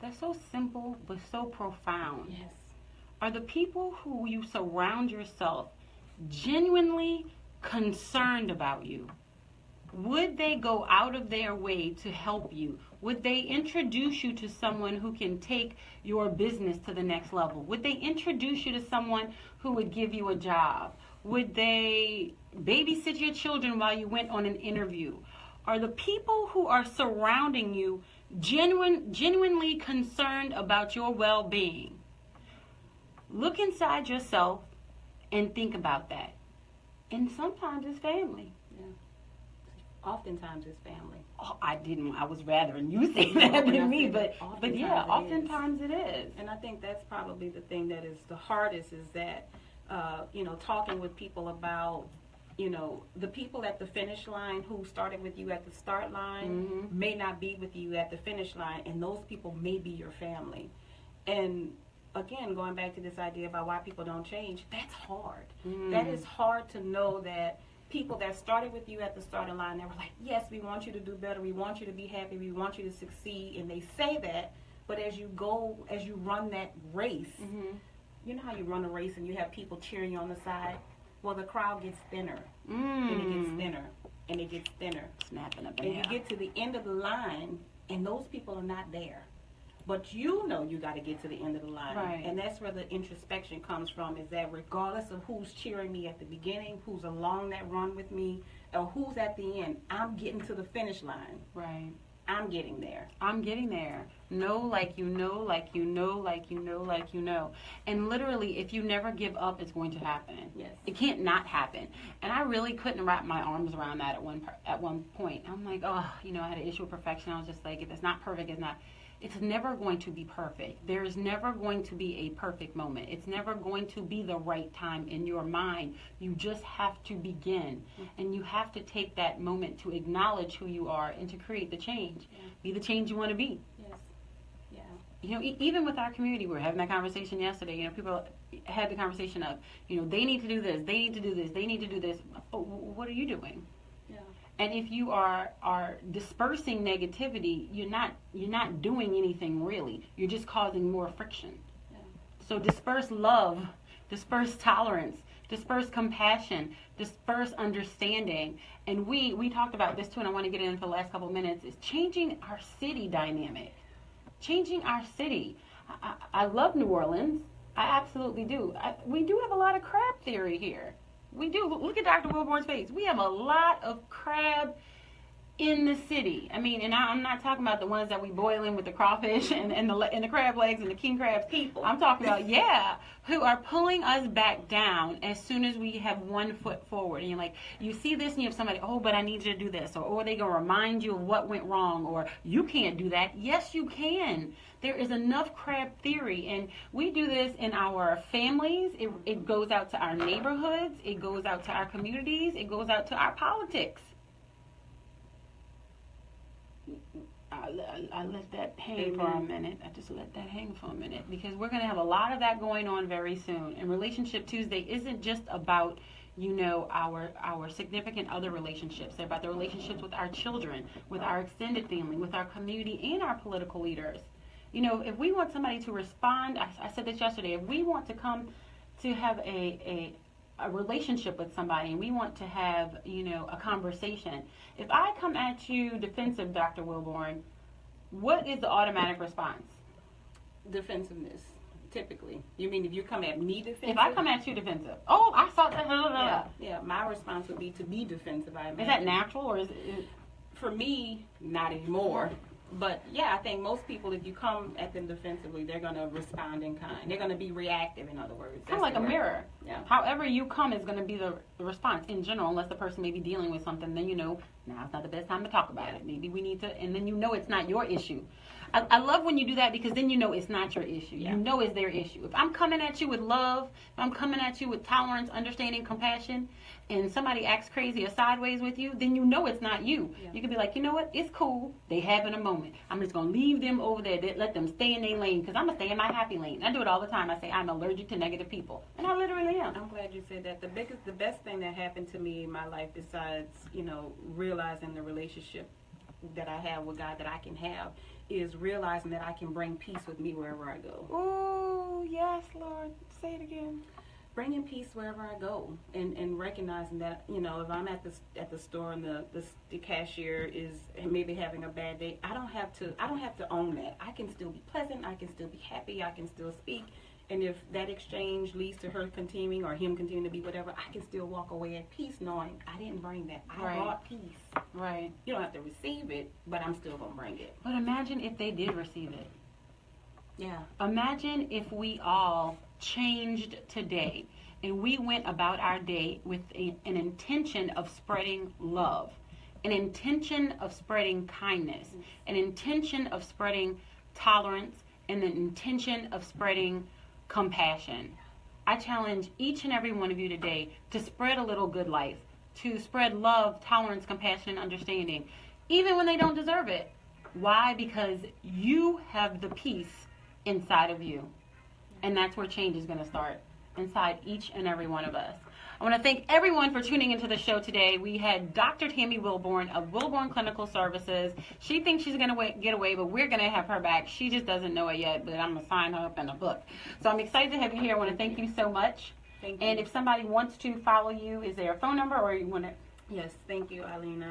that's so simple but so profound. Yes. Are the people who you surround yourself genuinely concerned about you? Would they go out of their way to help you? Would they introduce you to someone who can take your business to the next level? Would they introduce you to someone who would give you a job? Would they babysit your children while you went on an interview? Are the people who are surrounding you genuinely concerned about your well-being? Look inside yourself and think about that. And sometimes it's family. Oftentimes it's family. Oh, I was rather than you saying that than me, but yeah, oftentimes it is. And I think that's probably the thing that is the hardest is that, talking with people about, the people at the finish line who started with you at the start line may not be with you at the finish line, and those people may be your family. And again, going back to this idea about why people don't change, that's hard. That is hard to know that people that started with you at the starting line, they were like, yes, we want you to do better, we want you to be happy, we want you to succeed, and they say that, but as you run that race, you know how you run a race and you have people cheering you on the side? Well, the crowd gets thinner, and it gets thinner, and it gets thinner. Snapping up and you get to the end of the line, and those people are not there. But you know you got to get to the end of the line. Right. And that's where the introspection comes from, is that regardless of who's cheering me at the beginning, who's along that run with me, or who's at the end, I'm getting to the finish line. Right. I'm getting there. I'm getting there. Know like you know, like you know, like you know, like you know. And literally, if you never give up, it's going to happen. Yes. It can't not happen. And I really couldn't wrap my arms around that at one point. I'm like, I had an issue with perfection. I was just like, if it's not perfect, it's not. It's never going to be perfect. There is never going to be a perfect moment. It's never going to be the right time in your mind. You just have to begin. And you have to take that moment to acknowledge who you are and to create the change. Yeah. Be the change you want to be. Yes. Yeah. Even with our community, we were having that conversation yesterday. People had the conversation of, they need to do this, they need to do this, they need to do this. Oh, what are you doing? And if you are dispersing negativity, you're not doing anything really. You're just causing more friction. Yeah. So disperse love, disperse tolerance, disperse compassion, disperse understanding. And we talked about this too, and I want to get into the last couple of minutes, is changing our city dynamic. Changing our city. I love New Orleans. I absolutely do. We do have a lot of crab theory here. We do. Look at Dr. Wilborn's face. We have a lot of crab in the city. I mean, and I'm not talking about the ones that we boil in with the crawfish and the crab legs and the king crabs. People. I'm talking about, who are pulling us back down as soon as we have one foot forward. And you're like, you see this and you have somebody, but I need you to do this. Or they going to remind you of what went wrong. Or you can't do that. Yes, you can. There is enough crab theory, and we do this in our families. It goes out to our neighborhoods. It goes out to our communities. It goes out to our politics. I let that hang for a minute. I just let that hang for a minute because we're going to have a lot of that going on very soon. And Relationship Tuesday isn't just about, our significant other relationships. It's about the relationships with our children, with our extended family, with our community, and our political leaders. If we want somebody to respond, I said this yesterday, if we want to come to have a relationship with somebody and we want to have, a conversation, if I come at you defensive, Dr. Wilborn, what is the automatic response? Defensiveness, typically. You mean if you come at me defensive? If I come at you defensive, I saw that. Yeah, my response would be to be defensive, I imagine. Is that natural or is it? For me, not anymore. But yeah, I think most people, if you come at them defensively, they're going to respond in kind. They're going to be reactive, in other words. Kind of like a mirror. Yeah. However you come is going to be the response in general, unless the person may be dealing with something. Then now it's not the best time to talk about it. Maybe we need to, and then it's not your issue. I love when you do that, because then you know it's not your issue. Yeah. You know it's their issue. If I'm coming at you with love, if I'm coming at you with tolerance, understanding, compassion, and somebody acts crazy or sideways with you, then you know it's not you. Yeah. You can be like, you know what? It's cool. They having a moment. I'm just going to leave them over there. Let them stay in their lane, because I'm going to stay in my happy lane. I do it all the time. I say I'm allergic to negative people. And I literally am. I'm glad you said that. The best thing that happened to me in my life, besides, realizing the relationship that I have with God that I can have, is realizing that I can bring peace with me wherever I go. Oh, yes, Lord. Say it again. Bringing peace wherever I go, and recognizing that, if I'm at the store and the cashier is maybe having a bad day, I don't have to own that. I can still be pleasant. I can still be happy. I can still speak. And if that exchange leads to her continuing or him continuing to be whatever, I can still walk away at peace knowing I didn't bring that. I brought peace. Right. You don't have to receive it, but I'm still going to bring it. But imagine if they did receive it. Yeah. Imagine if we all changed today and we went about our day with an intention of spreading love, an intention of spreading kindness, an intention of spreading tolerance, and an intention of spreading compassion. I challenge each and every one of you today to spread a little good life, to spread love, tolerance, compassion, and understanding, even when they don't deserve it. Why? Because you have the peace inside of you. And that's where change is going to start, inside each and every one of us. I want to thank everyone for tuning into the show today. We had Dr. Tammy Wilborn of Wilborn Clinical Services. She thinks she's going to get away, but we're going to have her back. She just doesn't know it yet, but I'm going to sign her up in a book. So I'm excited to have you here. I want to thank you so much. Thank you. And if somebody wants to follow you, is there a phone number, or you want to? Yes, thank you, Eileen.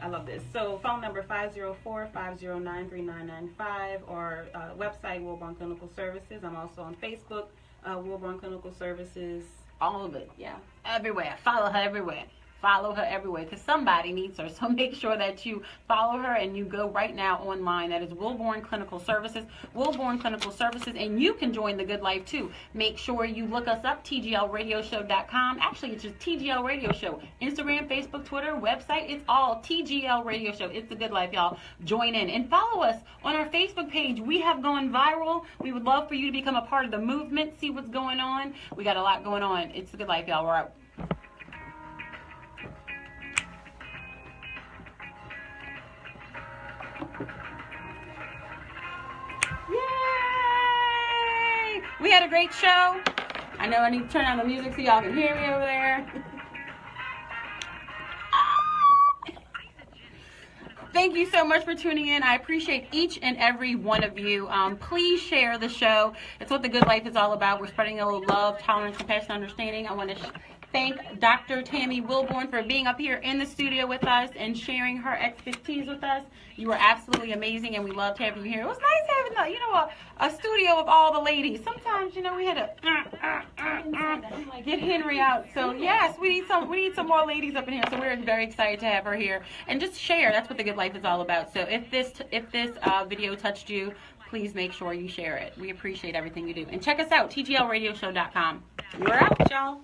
I love this. So phone number 504-509-3995, or website Wilborn Clinical Services. I'm also on Facebook, Wilborn Clinical Services. All of it. Yeah. Everywhere. Follow her everywhere. Follow her everywhere, because somebody needs her. So make sure that you follow her and you go right now online. That is Wilborn Clinical Services. Wilborn Clinical Services. And you can join the good life too. Make sure you look us up, tglradioshow.com. Actually, it's just TGL Radio Show. Instagram, Facebook, Twitter, website. It's all TGL Radio Show. It's the good life, y'all. Join in. And follow us on our Facebook page. We have gone viral. We would love for you to become a part of the movement, see what's going on. We got a lot going on. It's the good life, y'all. We're out. Yay! We had a great show. I know I need to turn on the music so y'all can hear me over there. Thank you so much for tuning in. I appreciate each and every one of you. Please share the show. It's what the good life is all about. We're spreading a little love, tolerance, compassion, understanding. I want to thank Dr. Tammy Wilborn for being up here in the studio with us and sharing her expertise with us. You were absolutely amazing, and we loved having you here. It was nice having a studio of all the ladies. Sometimes, we had to get Henry out. So yes, we need some more ladies up in here. So we're very excited to have her here, and just share. That's what the good life is all about. So if this video touched you, please make sure you share it. We appreciate everything you do, and check us out, tglradioshow.com. We're out, y'all.